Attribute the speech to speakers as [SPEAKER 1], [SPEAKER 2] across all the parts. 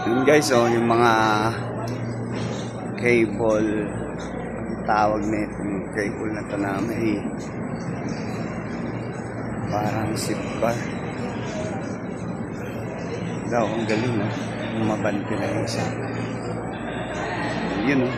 [SPEAKER 1] Yun guys, oh, yung mga cable, ang tawag na itong cable na ito na may parang zip bar. Daw, ang galing, no? Mabante na yung isa. Yun, oh.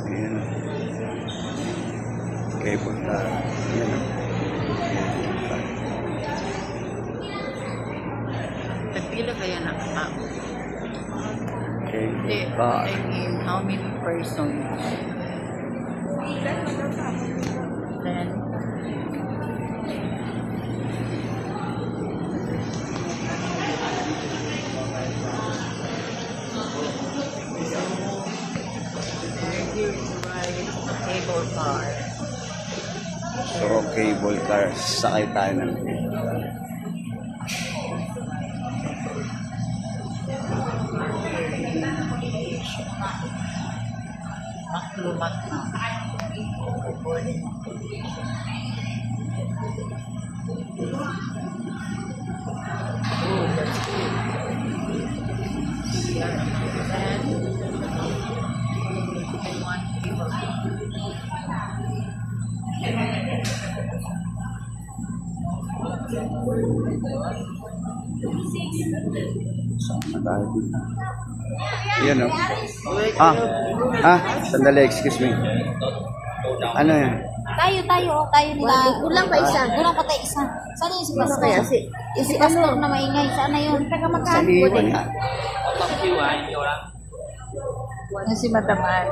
[SPEAKER 1] Ayan. Cable car. Ayan.
[SPEAKER 2] Nagpila kaya ng tao?
[SPEAKER 1] Cable car.
[SPEAKER 2] I mean, how many persons? Then, cable car.
[SPEAKER 1] So, cable car. Sakay tayo ng cable car.
[SPEAKER 2] Maklumat na. Oh, that's good. Yeah. And one cable car.
[SPEAKER 1] Saan na tayo dito? Ayan, oh. Sandali, excuse me. Ano yan?
[SPEAKER 3] Tayo nila. Kulang pa isa. Kulang pa tayo isa. Sana yung si Pastor? Kaya yung si Pastor na maingay. Sana yun. Taga
[SPEAKER 1] Sa
[SPEAKER 3] magkaan.
[SPEAKER 1] iwan nga.
[SPEAKER 2] Yung si Mataman.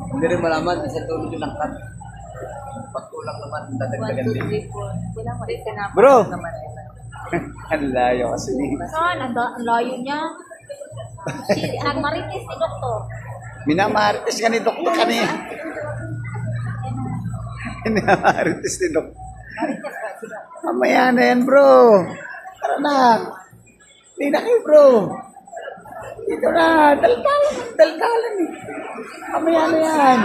[SPEAKER 4] Hindi rin malaman kasi tulog yung langkat. Pagkulang naman, dadagdagan din.
[SPEAKER 1] Bro! Ang layo kasi.
[SPEAKER 3] Saan? Ang layo niya. Nagmarites ni Doktor.
[SPEAKER 1] Minamarites ka ni Doktor kanina. Minamarites ni Doktor. Mamaya na yan, bro. Tara na. Hindi na kayo, bro. Dito na. Daldalan eh. Mamaya na yan.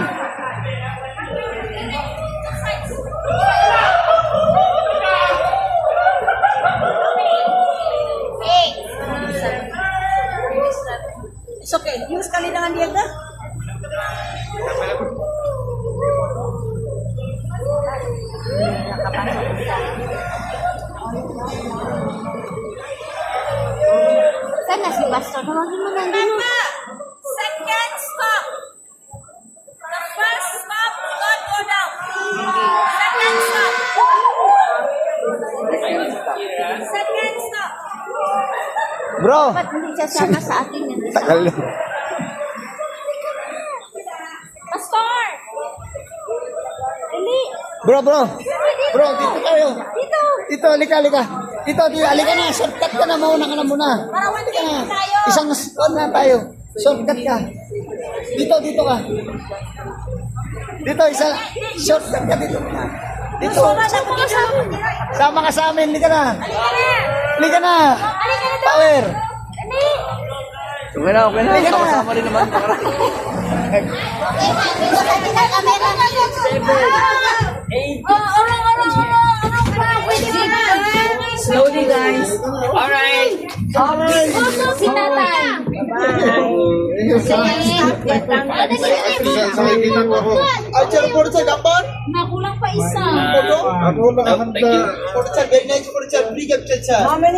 [SPEAKER 3] It's okay. Use kali dengan dia dah. Sana si Pastor. Tawagin mo lang din.
[SPEAKER 5] Second stop. The first stop, don't go down. Second stop. Second stop.
[SPEAKER 1] Bro!
[SPEAKER 3] Ba't hindi siya sama sa atin yan?
[SPEAKER 1] Takal.
[SPEAKER 3] Pastor! Dali!
[SPEAKER 1] Bro! Bro, dito tayo.
[SPEAKER 3] Dito!
[SPEAKER 1] Dito, halika. Dito, halika na. Shortcut ka na. Mauna ka na muna. Halika na. Isang spot na tayo. Shortcut ka. Dito ka. Dito, shortcut ka dito. Dito. Sama ka sa amin. Halika na. Halika na. Power.
[SPEAKER 4] Okay na. Sama-sama rin naman.
[SPEAKER 3] Slowly, guys.
[SPEAKER 4] Alright.
[SPEAKER 3] Si tatay. Nakulang pa isa.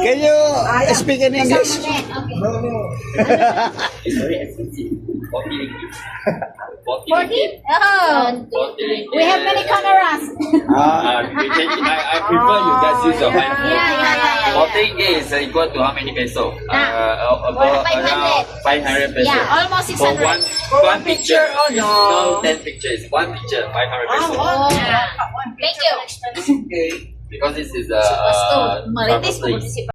[SPEAKER 1] Can you speak in English?
[SPEAKER 3] Forty? Oh. We have many cameras.
[SPEAKER 6] I prefer you guys use your phone.
[SPEAKER 3] Yeah.
[SPEAKER 6] 14 is equal to how many peso? About
[SPEAKER 3] 500.
[SPEAKER 6] 500 peso.
[SPEAKER 3] Yeah, almost
[SPEAKER 6] For
[SPEAKER 3] 600.
[SPEAKER 6] one picture,
[SPEAKER 2] oh
[SPEAKER 6] is no 10 pictures. One picture, 500 peso.
[SPEAKER 3] Oh. Thank you.
[SPEAKER 6] Because this is
[SPEAKER 3] Pastor,
[SPEAKER 6] a
[SPEAKER 3] marites
[SPEAKER 6] purpose
[SPEAKER 3] po si